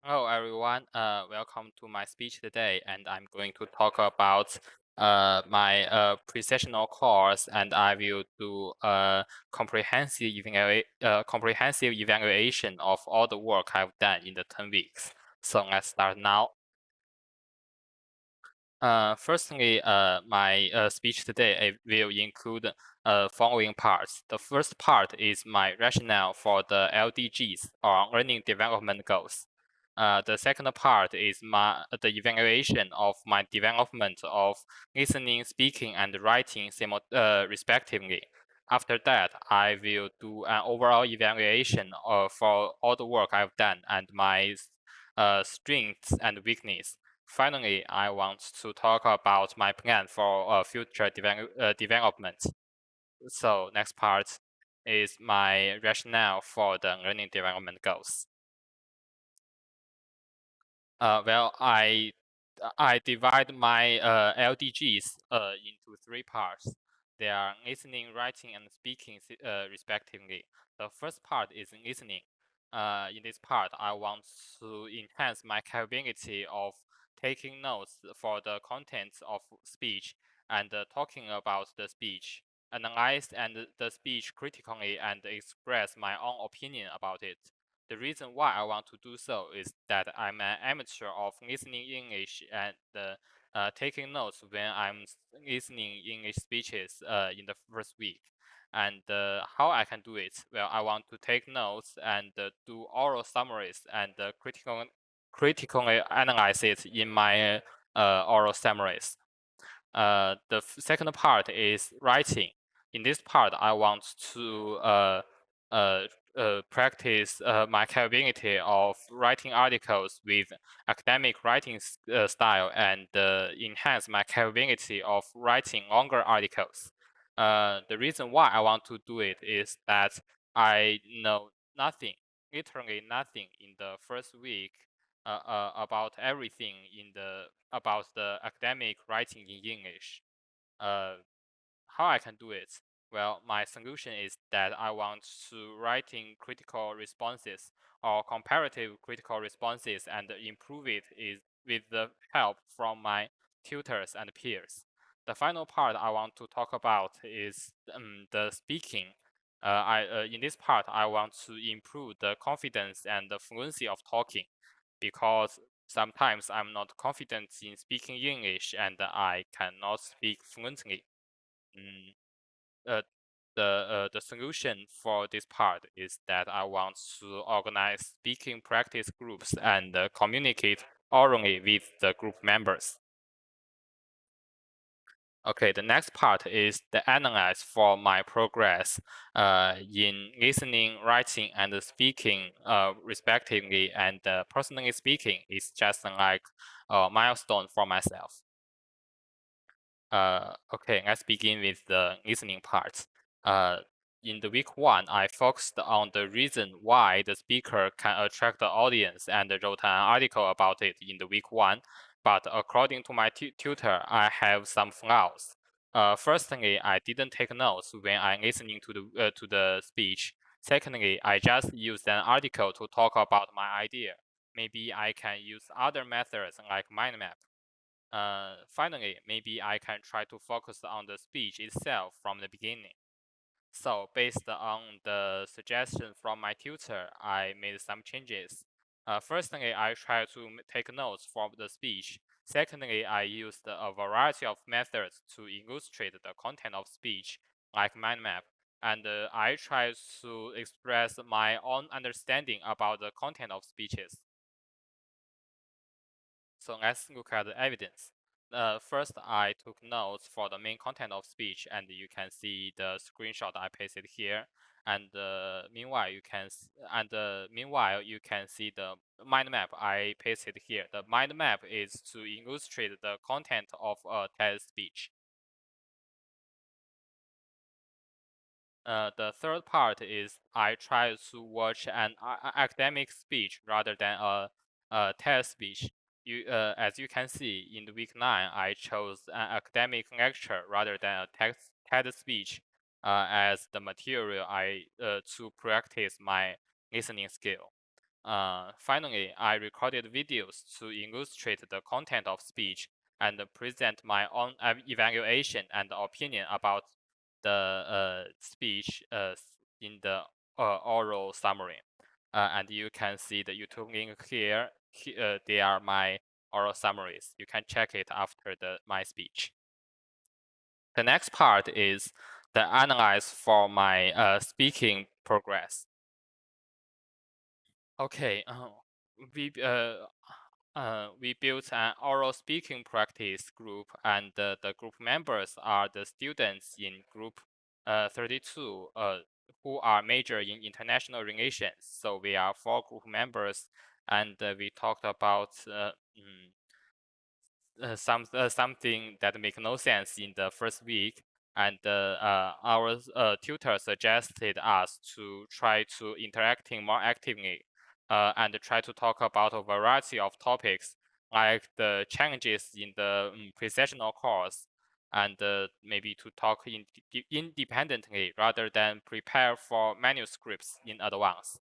Hello everyone, welcome to my speech today, and I'm going to talk about my precessional course, and I will do a comprehensive evaluation of all the work I've done in the 10 weeks. So let's start now. Firstly, my speech today will include following parts. The first part is my rationale for the LDGs, or Learning Development Goals. The second part is the evaluation of my development of listening, speaking, and writing respectively. After that, I will do an overall evaluation for all the work I've done and my strengths and weaknesses. Finally, I want to talk about my plan for future development. So next part is my rationale for the learning development goals. I divide my LDGs into three parts. They are listening, writing, and speaking respectively. The first part is listening. In this part, I want to enhance my capability of taking notes for the contents of speech and talking about the speech, analyze the speech critically, and express my own opinion about it. The reason why I want to do so is that I'm an amateur of listening English and taking notes when I'm listening English speeches in the first week. And how I can do it? Well, I want to take notes and do oral summaries and critically analyze it in my oral summaries. The second part is writing. In this part, I want to uh, practice my capability of writing articles with academic writing style and enhance my capability of writing longer articles. The reason why I want to do it is that I know nothing, literally nothing in the first week about everything about the academic writing in English. Uh, how I can do it? Well, my solution is that I want to writing critical responses or comparative critical responses and improve it is with the help from my tutors and peers. The final part I want to talk about is the speaking. In this part, I want to improve the confidence and the fluency of talking because sometimes I'm not confident in speaking English and I cannot speak fluently. Mm, uh, the solution for this part is that I want to organize speaking practice groups and communicate orally with the group members. Okay, the next part is the analyze for my progress in listening, writing, and speaking respectively. And personally speaking, it's just like a milestone for myself. Okay, let's begin with the listening part. Uh, in the week one, I focused on the reason why the speaker can attract the audience and wrote an article about it in the week one. But according to my tutor, I have some flaws. Firstly, I didn't take notes when I'm listening to the speech. Secondly, I just used an article to talk about my idea. Maybe I can use other methods like mind map. Finally, maybe I can try to focus on the speech itself from the beginning. So based on the suggestion from my tutor, I made some changes. Firstly, I tried to take notes from the speech. Secondly, I used a variety of methods to illustrate the content of speech, like mind map. And I tried to express my own understanding about the content of speeches. So let's look at the evidence. First, I took notes for the main content of speech, and you can see the screenshot I pasted here. And meanwhile, you can see the mind map I pasted here. The mind map is to illustrate the content of a TED speech. The third part is I try to watch an academic speech rather than a TED speech. As you can see, in the week 9, I chose an academic lecture rather than a TED speech as the material to practice my listening skill. Finally, I recorded videos to illustrate the content of speech and present my own evaluation and opinion about the speech in the oral summary. And you can see the YouTube link here. They are my oral summaries. You can check it after my speech. The next part is the analyze for my speaking progress. Okay, we built an oral speaking practice group, and the group members are the students in group 32 who are major in international relations. So we are 4 group members, and we talked about something that make no sense in the first week, and our tutor suggested us to try to interacting more actively and try to talk about a variety of topics like the challenges in the pre-sessional course, and maybe to talk independently rather than prepare for manuscripts in advance.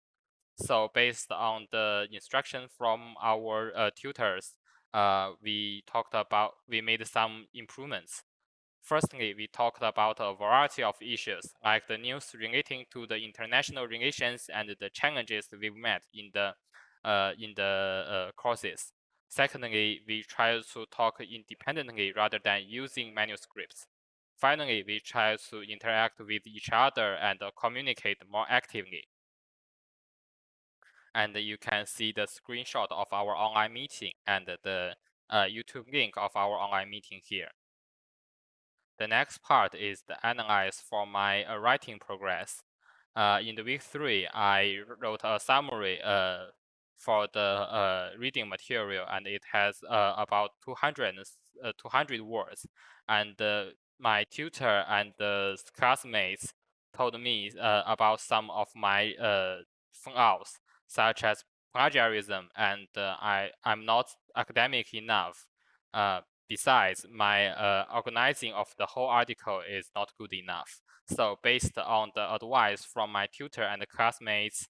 So based on the instruction from our tutors, we made some improvements. Firstly, we talked about a variety of issues like the news relating to the international relations and the challenges we've met in the courses. Secondly, we tried to talk independently rather than using manuscripts. Finally, we tried to interact with each other and communicate more actively. And you can see the screenshot of our online meeting and the YouTube link of our online meeting here. The next part is the analyze for my writing progress. In the week 3, I wrote a summary for the reading material, and it has about 200 words. And my tutor and the classmates told me about some of my flaws, such as plagiarism, and I'm not academic enough. Besides, my organizing of the whole article is not good enough. So based on the advice from my tutor and classmates,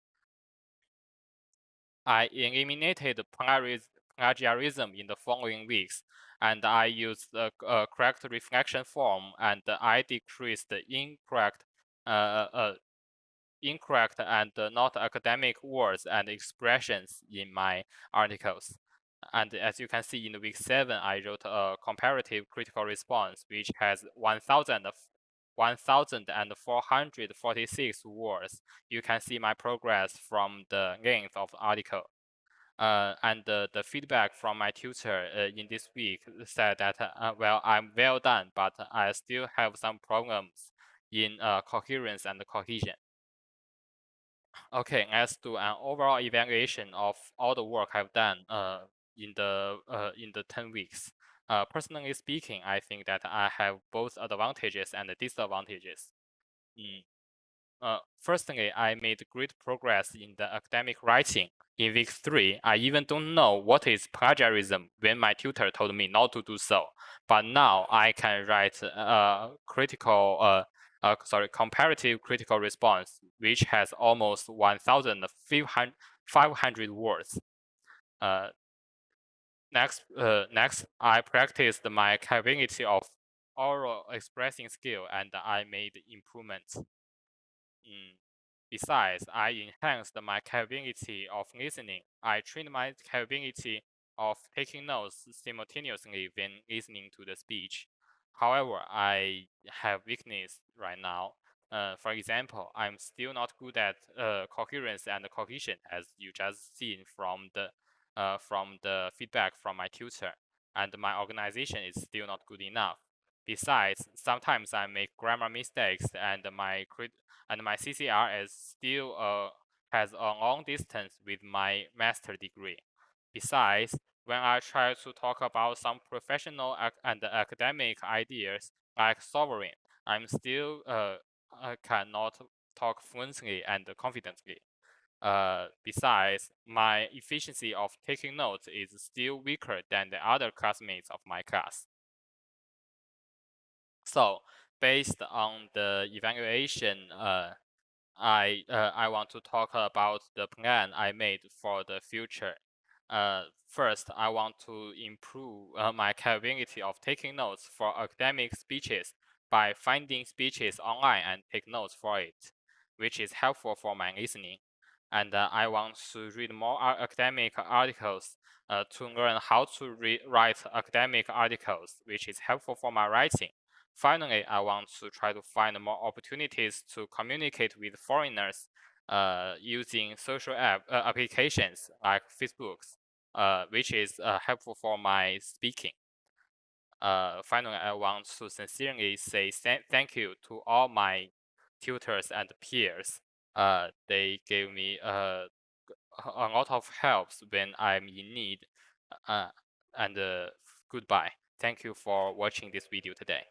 I eliminated plagiarism in the following weeks, and I used the correct reflection form, and I decreased the incorrect and not academic words and expressions in my articles. And as you can see in week 7, I wrote a comparative critical response, which has 1,446 words. You can see my progress from the length of the article. And the feedback from my tutor in this week said that, well, I'm well done, but I still have some problems in coherence and cohesion. Okay, let's do an overall evaluation of all the work I've done in the 10 weeks. Personally speaking, I think that I have both advantages and disadvantages. Firstly, I made great progress in the academic writing. In week 3, I even don't know what is plagiarism when my tutor told me not to do so. But now I can write comparative critical response, which has almost 1,500 words. Next, I practiced my capability of oral expressing skill, and I made improvements. Besides, I enhanced my capability of listening. I trained my capability of taking notes simultaneously when listening to the speech. However, I have weakness right now. For example, I'm still not good at coherence and cohesion, as you just seen from the feedback from my tutor, and my organization is still not good enough. Besides, sometimes I make grammar mistakes, and my CCR is still has a long distance with my master degree. Besides, when I try to talk about some professional and academic ideas like sovereign, I'm still I cannot talk fluently and confidently. Besides, my efficiency of taking notes is still weaker than the other classmates of my class. So, based on the evaluation I want to talk about the plan I made for the future. First, I want to improve my capability of taking notes for academic speeches by finding speeches online and take notes for it, which is helpful for my listening. And I want to read more academic articles to learn how to write academic articles, which is helpful for my writing. Finally, I want to try to find more opportunities to communicate with foreigners using social applications like Facebook, which is helpful for my speaking. Finally, I want to sincerely say thank you to all my tutors and peers. They gave me a lot of helps when I'm in need. And goodbye. Thank you for watching this video today.